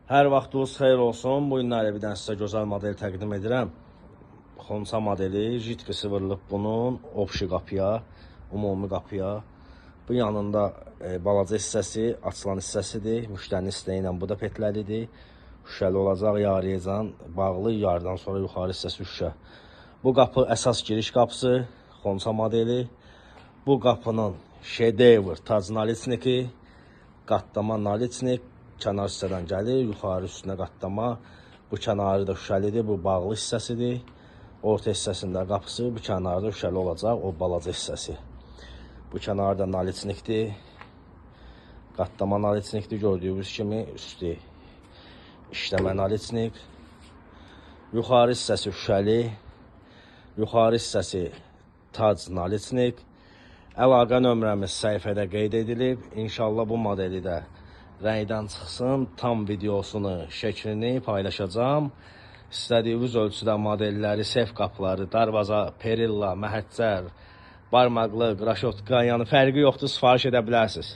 Hər vaxtınız xeyir olsun. Bu günləri bir dənə sizə gözəl model təqdim edirəm. Xonça modeli, jitki sıvırılıb bunun opşi qapıya, ümumi qapıya. Bu yanında balaca hissəsi, açılan hissəsidir. Müştərinin istəyi ilə bu da petləlidir. Şüşəli olacaq, yarıyacan, bağlı, yarıdan sonra yuxarı hissəsi şüşə. Bu qapı əsas giriş qapısı, Xonça modeli. Bu qapının şedevr, tac nalitniki, qatlama nalitnik, kənar hissədən gəlir, yuxarı üstünə qatlama. Bu kənarı da şüşəlidir, bu bağlı hissəsidir. Orta hissəsində qapısı, bu kənarda şüşəli olacaq, o balaca hissəsi. Bu kənarı da nalitnikdir. Qatlama nalitnikdir, gördüyünüz kimi üstü işləmə nalitnik. Yuxarı hissəsi şüşəli, yuxarı hissəsi tac nalitnik. Əlaqə nömrəmiz səhifədə qeyd edilib. İnşallah bu modeli də rəngdən çıxsın, tam videosunu, şəklini paylaşacağım. İstədiyiniz ölçüdə modelləri, sef qapıları, darvaza, perilla, məhəccər, barmaqlı, qraşotka, yəni fərqi yoxdur, sifariş edə bilərsiniz.